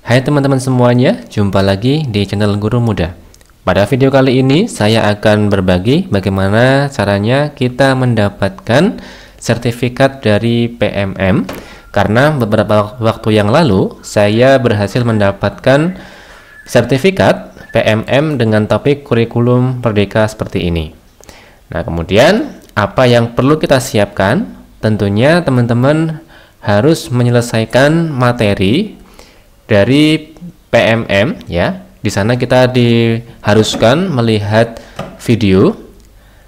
Hai teman-teman semuanya, jumpa lagi di channel Guru Muda. Pada video kali ini saya akan berbagi bagaimana caranya kita mendapatkan sertifikat dari PMM. Karena beberapa waktu yang lalu saya berhasil mendapatkan sertifikat PMM dengan topik kurikulum merdeka seperti ini. Nah, kemudian apa yang perlu kita siapkan? Tentunya teman-teman harus menyelesaikan materi dari PMM ya. Di sana kita diharuskan melihat video,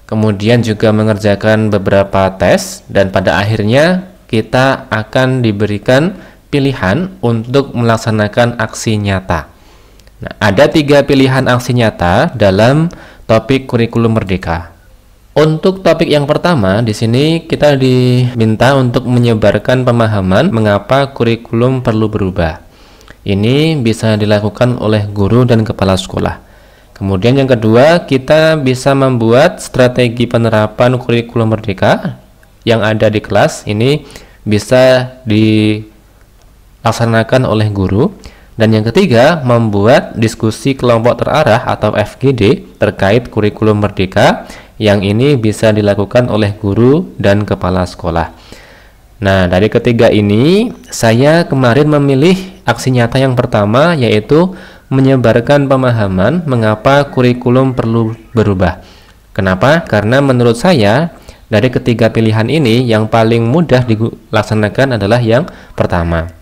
kemudian juga mengerjakan beberapa tes, dan pada akhirnya kita akan diberikan pilihan untuk melaksanakan aksi nyata. Nah, ada 3 pilihan aksi nyata dalam topik kurikulum merdeka. Untuk topik yang pertama, di sini kita diminta untuk menyebarkan pemahaman mengapa kurikulum perlu berubah. Ini bisa dilakukan oleh guru dan kepala sekolah. Kemudian yang kedua, kita bisa membuat strategi penerapan kurikulum merdeka yang ada di kelas. Ini bisa dilaksanakan oleh guru. Dan yang ketiga, membuat diskusi kelompok terarah atau FGD terkait kurikulum merdeka, yang ini bisa dilakukan oleh guru dan kepala sekolah. Nah, dari ketiga ini, saya kemarin memilih aksi nyata yang pertama, yaitu menyebarkan pemahaman mengapa kurikulum perlu berubah. Kenapa? Karena menurut saya, dari ketiga pilihan ini, yang paling mudah dilaksanakan adalah yang pertama.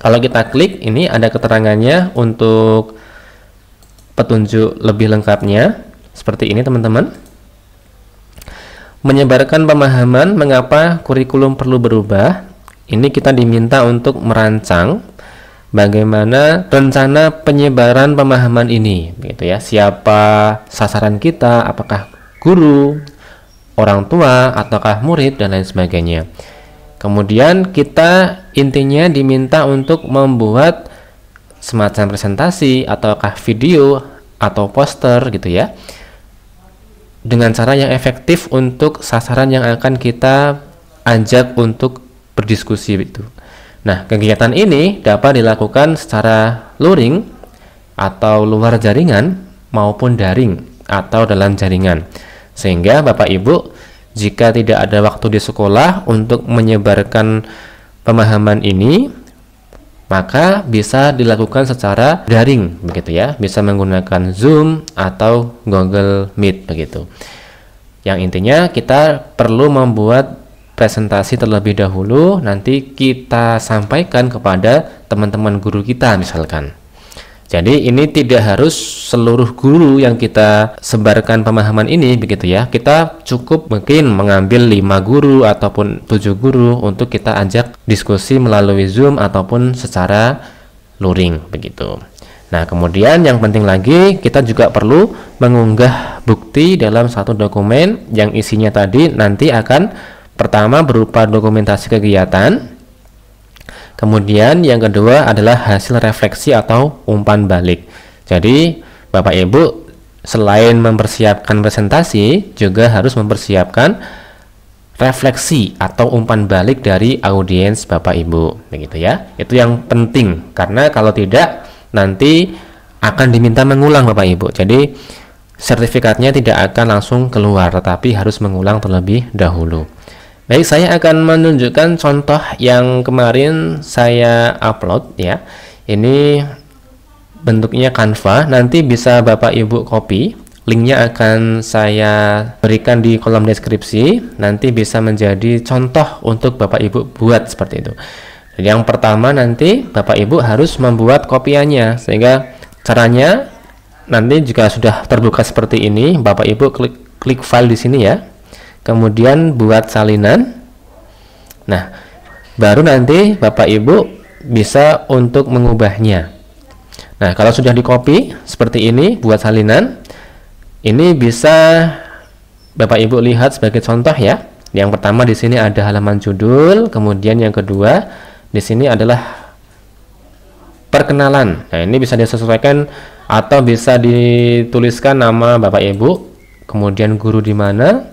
Kalau kita klik, ini ada keterangannya untuk petunjuk lebih lengkapnya. Seperti ini teman-teman. Menyebarkan pemahaman mengapa kurikulum perlu berubah. Ini kita diminta untuk merancang bagaimana rencana penyebaran pemahaman ini, gitu ya. Siapa sasaran kita, apakah guru, orang tua, ataukah murid, dan lain sebagainya. Kemudian kita intinya diminta untuk membuat semacam presentasi ataukah video atau poster, gitu ya, dengan cara yang efektif untuk sasaran yang akan kita ajak untuk berdiskusi itu. Nah, kegiatan ini dapat dilakukan secara luring atau luar jaringan maupun daring atau dalam jaringan. Sehingga Bapak Ibu, jika tidak ada waktu di sekolah untuk menyebarkan pemahaman ini, maka bisa dilakukan secara daring, begitu ya. Bisa menggunakan Zoom atau Google Meet, begitu. Yang intinya kita perlu membuat presentasi terlebih dahulu, nanti kita sampaikan kepada teman-teman guru kita misalkan. Jadi ini tidak harus seluruh guru yang kita sebarkan pemahaman ini, begitu ya. Kita cukup mungkin mengambil 5 guru ataupun 7 guru untuk kita ajak diskusi melalui Zoom ataupun secara luring, begitu. Nah, kemudian yang penting lagi, kita juga perlu mengunggah bukti dalam satu dokumen yang isinya tadi nanti akan pertama berupa dokumentasi kegiatan. Kemudian yang kedua adalah hasil refleksi atau umpan balik. Jadi Bapak Ibu selain mempersiapkan presentasi, juga harus mempersiapkan refleksi atau umpan balik dari audiens Bapak Ibu, begitu ya. Itu yang penting, karena kalau tidak nanti akan diminta mengulang Bapak Ibu. Jadi sertifikatnya tidak akan langsung keluar, tetapi harus mengulang terlebih dahulu. Baik, saya akan menunjukkan contoh yang kemarin saya upload ya. Ini bentuknya Canva, nanti bisa Bapak Ibu copy. Linknya akan saya berikan di kolom deskripsi. Nanti bisa menjadi contoh untuk Bapak Ibu buat seperti itu. Jadi yang pertama nanti Bapak Ibu harus membuat kopiannya, sehingga caranya nanti jika sudah terbuka seperti ini, Bapak Ibu klik file di sini ya. Kemudian buat salinan. Nah, baru nanti Bapak Ibu bisa untuk mengubahnya. Nah, kalau sudah di copy seperti ini buat salinan, ini bisa Bapak Ibu lihat sebagai contoh ya. Yang pertama di sini ada halaman judul, kemudian yang kedua di sini adalah perkenalan. Nah, ini bisa disesuaikan atau bisa dituliskan nama Bapak Ibu, kemudian guru di mana,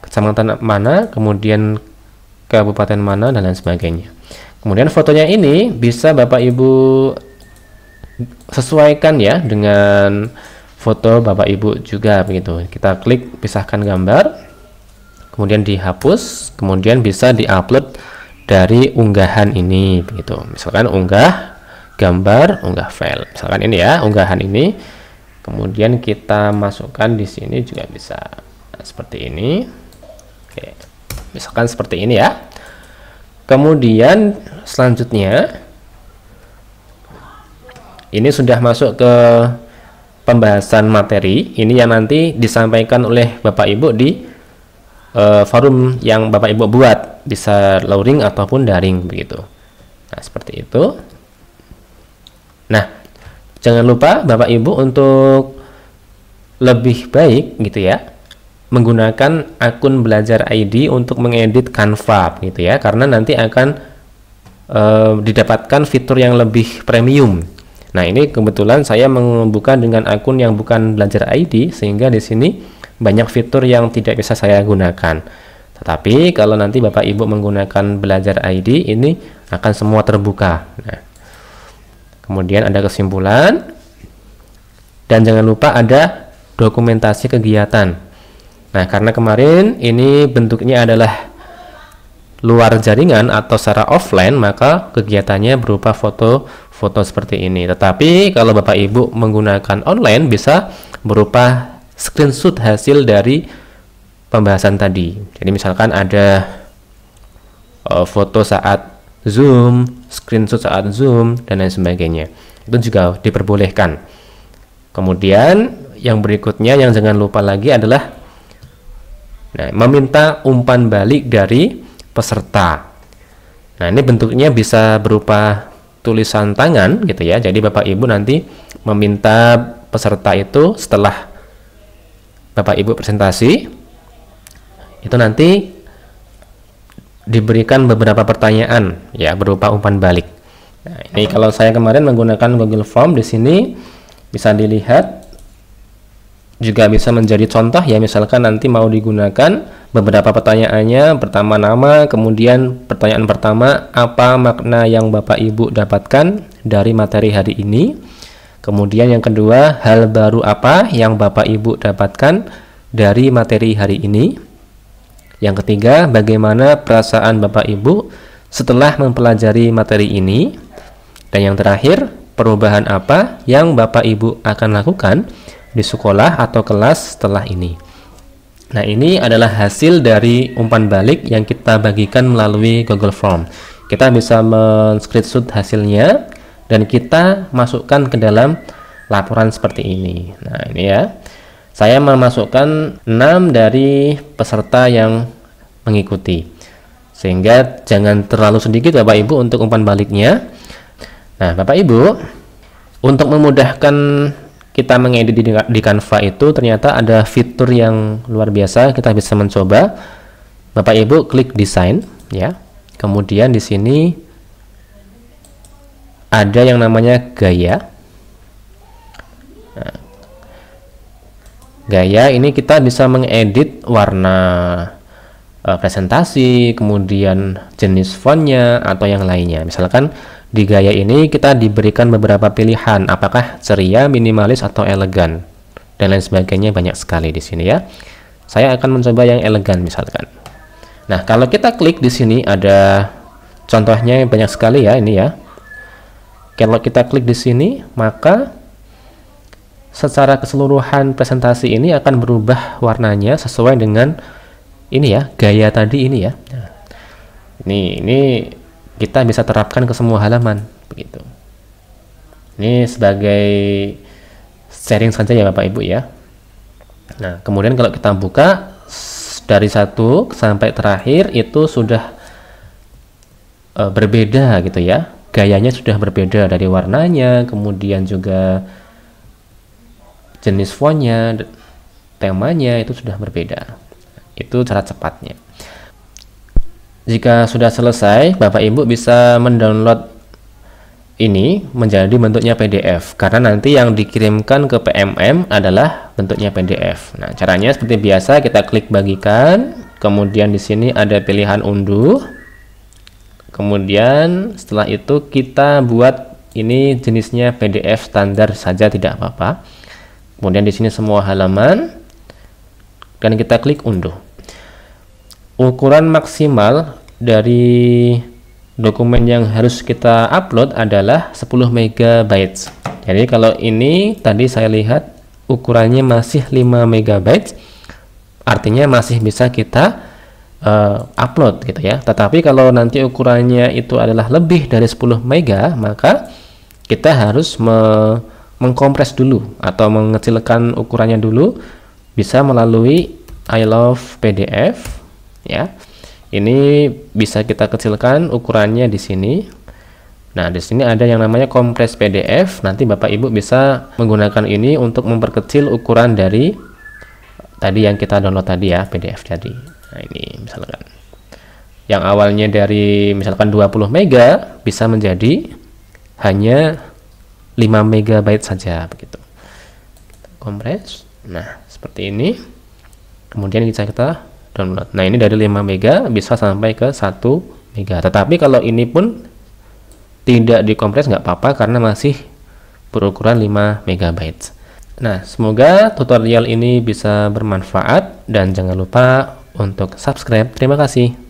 kecamatan mana, kemudian kabupaten mana, dan lain sebagainya. Kemudian fotonya ini bisa Bapak Ibu sesuaikan ya dengan foto Bapak Ibu juga begitu. Kita klik pisahkan gambar, kemudian dihapus, kemudian bisa diupload dari unggahan ini begitu. Misalkan unggah gambar, unggah file. Misalkan ini ya, unggahan ini. Kemudian kita masukkan di sini juga bisa. Nah, seperti ini. Oke. Misalkan seperti ini ya. Kemudian selanjutnya ini sudah masuk ke pembahasan materi. Ini yang nanti disampaikan oleh Bapak Ibu di forum yang Bapak Ibu buat, bisa luring ataupun daring begitu. Nah, seperti itu. Nah, jangan lupa Bapak Ibu untuk lebih baik gitu ya, menggunakan akun Belajar ID untuk mengedit Canva gitu ya, karena nanti akan didapatkan fitur yang lebih premium. Nah, ini kebetulan saya membuka dengan akun yang bukan Belajar ID, sehingga di sini banyak fitur yang tidak bisa saya gunakan. Tetapi kalau nanti Bapak Ibu menggunakan Belajar ID, ini akan semua terbuka. Nah, kemudian ada kesimpulan, dan jangan lupa ada dokumentasi kegiatan. Nah, karena kemarin ini bentuknya adalah luar jaringan atau secara offline, maka kegiatannya berupa foto-foto seperti ini. Tetapi kalau Bapak Ibu menggunakan online, bisa berupa screenshot hasil dari pembahasan tadi. Jadi misalkan ada foto saat Zoom, screenshot saat Zoom, dan lain sebagainya. Itu juga diperbolehkan. Kemudian yang berikutnya yang jangan lupa lagi adalah meminta umpan balik dari peserta. Nah, ini bentuknya bisa berupa tulisan tangan gitu ya. Jadi Bapak Ibu nanti meminta peserta itu setelah Bapak Ibu presentasi, itu nanti diberikan beberapa pertanyaan ya berupa umpan balik. Nah, ini kalau saya kemarin menggunakan Google Form, di sini bisa dilihat juga bisa menjadi contoh ya. Misalkan nanti mau digunakan beberapa pertanyaannya, pertama nama, kemudian pertanyaan pertama, apa makna yang Bapak Ibu dapatkan dari materi hari ini. Kemudian yang kedua, hal baru apa yang Bapak Ibu dapatkan dari materi hari ini. Yang ketiga, bagaimana perasaan Bapak Ibu setelah mempelajari materi ini. Dan yang terakhir, perubahan apa yang Bapak Ibu akan lakukan di sekolah atau kelas setelah ini. Nah, ini adalah hasil dari umpan balik yang kita bagikan melalui Google Form. Kita bisa men-screenshot hasilnya dan kita masukkan ke dalam laporan seperti ini. Nah, ini ya. Saya memasukkan 6 dari peserta yang mengikuti. Sehingga jangan terlalu sedikit Bapak Ibu untuk umpan baliknya. Nah, Bapak Ibu, untuk memudahkan kita mengedit di Canva itu ternyata ada fitur yang luar biasa. Kita bisa mencoba. Bapak Ibu klik desain ya. Kemudian di sini ada yang namanya gaya. Nah, gaya ini kita bisa mengedit warna presentasi, kemudian jenis fontnya atau yang lainnya. Misalkan di gaya ini kita diberikan beberapa pilihan, apakah ceria, minimalis, atau elegan, dan lain sebagainya, banyak sekali di sini ya. Saya akan mencoba yang elegan misalkan. Nah, kalau kita klik di sini ada contohnya banyak sekali ya ini ya. Kalau kita klik di sini, maka secara keseluruhan presentasi ini akan berubah warnanya sesuai dengan ini ya, gaya tadi ini ya. Nah, ini kita bisa terapkan ke semua halaman begitu. Ini sebagai sharing saja ya Bapak Ibu ya. Nah, kemudian kalau kita buka dari 1 sampai terakhir itu sudah berbeda gitu ya. Gayanya sudah berbeda dari warnanya, kemudian juga jenis fontnya, temanya itu sudah berbeda. Itu cara cepatnya. Jika sudah selesai, Bapak Ibu bisa mendownload ini menjadi bentuknya PDF, karena nanti yang dikirimkan ke PMM adalah bentuknya PDF. Nah, caranya seperti biasa, kita klik bagikan, kemudian di sini ada pilihan unduh. Kemudian setelah itu kita buat ini jenisnya PDF standar saja tidak apa-apa. Kemudian di sini semua halaman, dan kita klik unduh. Ukuran maksimal dari dokumen yang harus kita upload adalah 10 MB. Jadi kalau ini tadi saya lihat ukurannya masih 5 MB, artinya masih bisa kita upload gitu ya. Tetapi kalau nanti ukurannya itu adalah lebih dari 10 MB, maka kita harus mengkompres dulu atau mengecilkan ukurannya dulu, bisa melalui I Love PDF ya. Ini bisa kita kecilkan ukurannya di sini. Nah, di sini ada yang namanya kompres PDF. Nanti Bapak Ibu bisa menggunakan ini untuk memperkecil ukuran dari tadi yang kita download tadi ya, PDF tadi. Nah, ini misalkan yang awalnya dari misalkan 20 MB bisa menjadi hanya 5 MB saja begitu. Kompres. Nah, seperti ini. Kemudian bisa kita download. Nah, ini dari 5 MB bisa sampai ke 1 MB. Tetapi kalau ini pun tidak dikompres nggak apa-apa karena masih berukuran 5 MB. Nah, semoga tutorial ini bisa bermanfaat dan jangan lupa untuk subscribe. Terima kasih.